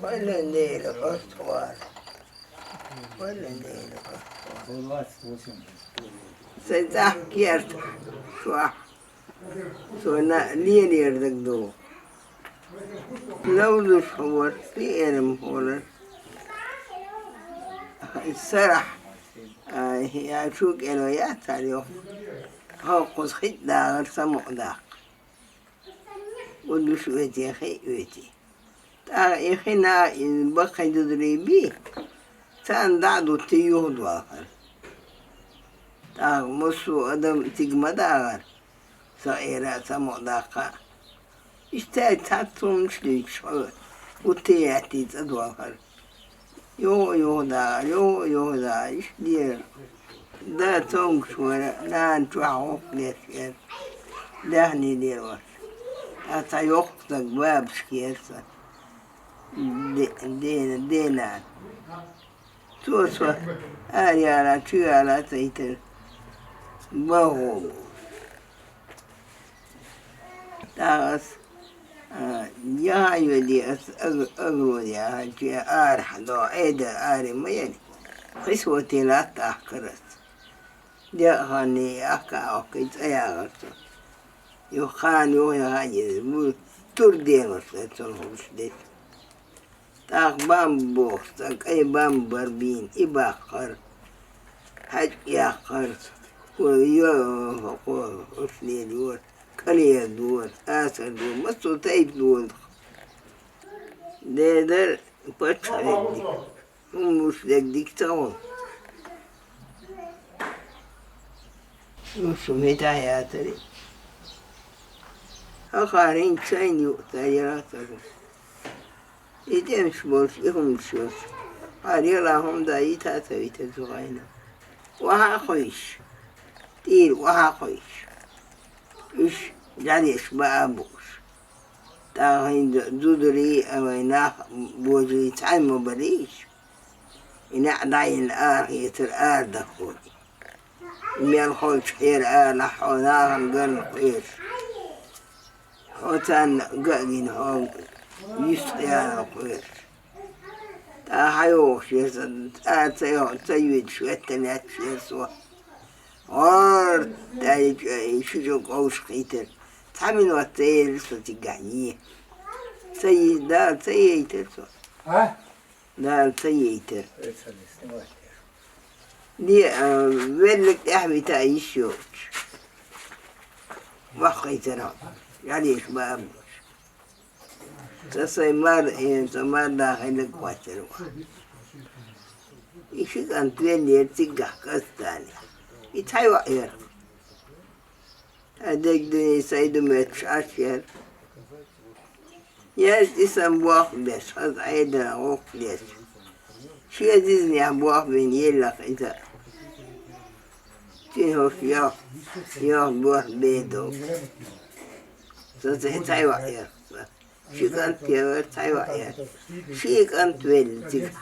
ولا الليل أسوار ولا الليل أسوار سيتحكيرت شو سونا لين يردك دو لو ذو شعور في إرم هولر السرح هي شوك إنو ياتاليو هو قد خد داغر سمو داق ودو شويتي خي ويتي تا يخينا بقى يدريبي تان دعدو تيوه دواخر تا مصو أدم تجمع داغر صغيرة سمو داقا اشتاي تاتهم شليك شعور وتياتي تدواخر يو دا إيش دير دا تونك شوارع لا نتوعوك ليسير دهني دير وش حتى يوقتك باب شكيرسا دينا توسوى آريالا تيالا تيتر بغو تاغس يا يودي أغرو يا هجي آرح دو عيدا آري ميني خسوتي لا تأخرت دي أغاني أكا أوكيت أياغرتو يخان يغاني تردين وصلتون هوشدت تاق بام بوخ تاق أي بام بربين إباقر حج ياقر ويوه وقوه أسلي دور كلية دور آسر دور مصو تايب دور ديدر بطرق ديك ومش ديك تاون وشو متاياتري أخارين تسين يؤتايراتهم إتمش بوش إهم شوش قاري لهم دايتا تايتا زغينا وها خويش تير وها خويش إيش جاليش بابوش تاغين دودري أويناخ بوجي تعلموا بريش إنا داين الآخية الآر دخولي ميال خوش خير آل حوناهم قرن خير وتان قاقين هون يستيان خير تا حيوش يسد تيويد شويتنات يسوى اور تاي شجو قوش خيتر تعمل واتير ستقعني سيدا سييتر ها لا سييتر دي ولك احبي تاي شوش وخيتر يعني بابوش تسمار داخل كواتر إيش كان تولي تيجا كستاني يتحيوا إير هذاك دني سيد متشاشر ياش اسم بواق بيش خذ عيدنا ووق بيش شي ديزني بواق بين يلا إذا تنهو فياه بواق بيدو تحيوا إير شي كانت يا تحيوا إير شي كانت تولي تيجا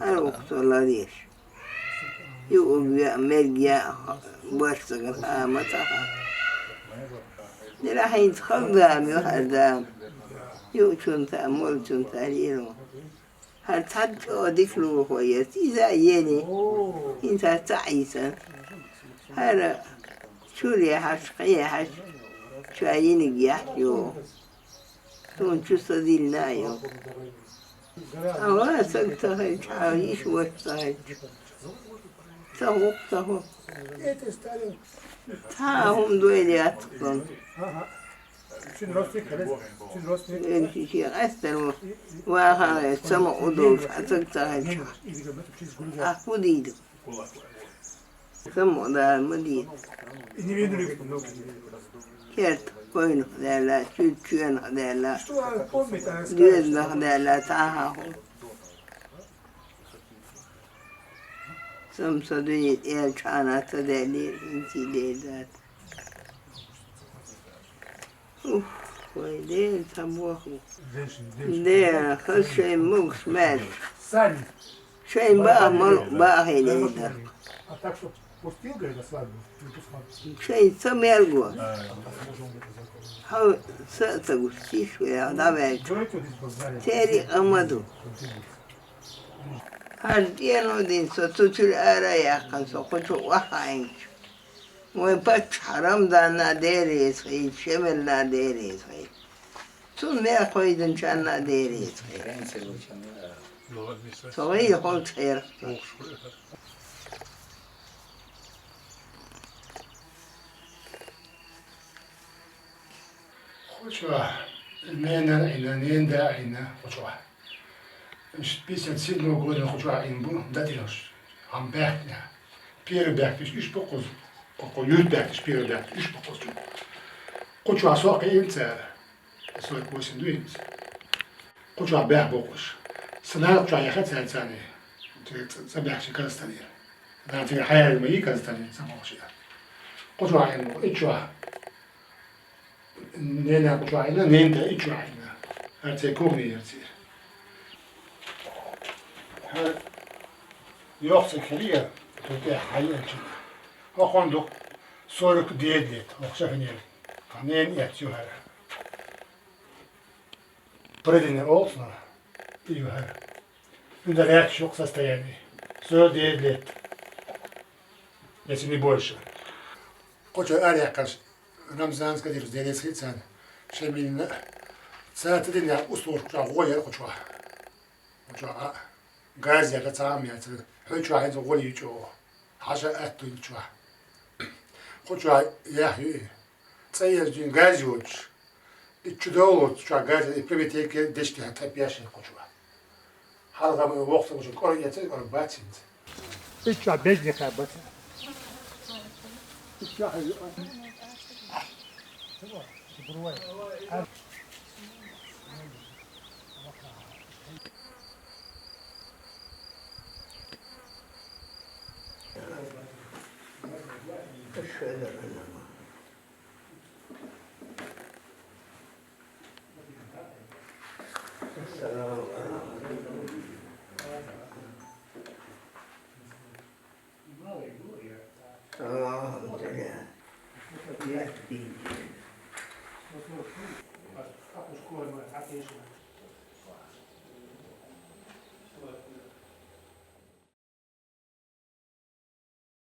هذا وقت الله ليش يقول ملجأ بوشتغل متاها راح يتخدم يهدم يوشون تأمل تاريرو هل تحدث ذكره هو إذا يني إنت تعيسا هذا شو لي حش قيا حش شو عينك يحيو تون شو صديلنا يو أولا سكتهج عايش وشتهج تهو تاهم دويلي أتقن شي أستر وآخر سمع أدوش أتقتهج أخديد سمع دا المديد كيرت كوين خدالا شوين خدالا دويز خدالا تاهاهم سمسدني يلشانا تدالير انتي ديدات اوف ويدين سموخو دين خشي موكس مال شين بقى ملق بقى هيديدر Şey samergo. Ha sa gustiş ve adamı. Teri amadu. Her diğer din sotuçul araya kan sokuçu vahayn. Ve paç haram da naderi say şemel naderi say. Sun me koydun can naderi say. Soğuy hol çayır. Хучва, ненда айна, хучва. Списать седьмого года хучва инбу, датинош. Амбехня. Первый бехтиш, иш покоз. Коко ют бехтиш, первый бехтиш, иш покоз. Хучва сока инцер. Сока восемь дуинц. Хучва бех бокош. Санар хучва яхат сальцани. Забехши казастани. Датига хайр маи казастани, самохшия. Хучва инбу, ичва. Nena kuchayna, nenda ichayna. Artık kogni artık. Her yoksa keliye, tutte hayatı. O konuda soruk diyet, okşa fenir. Kanen yatıyor her. Predine olsun, diyor her. Bunda reaksiyon yok состояние. Söz diyet. Если не больше. Koço eryakas. Ramzanska diyoruz, denizki sen. Şeminle saati dinle ustur kucağı goyar kucağı. Kucağı gaz yakı çağım ya. Kucağı henüz goyu çoğu. Haşa ettu kucağı. Kucağı yahyu. Çayır gün gaz yok. İçüde olur kucağı gaz. İpremeti deşti hatta yaşın kucağı. Halgamı vakti kucağı. Koru yeter, koru batın. İçüde bezli kabatın. İçüde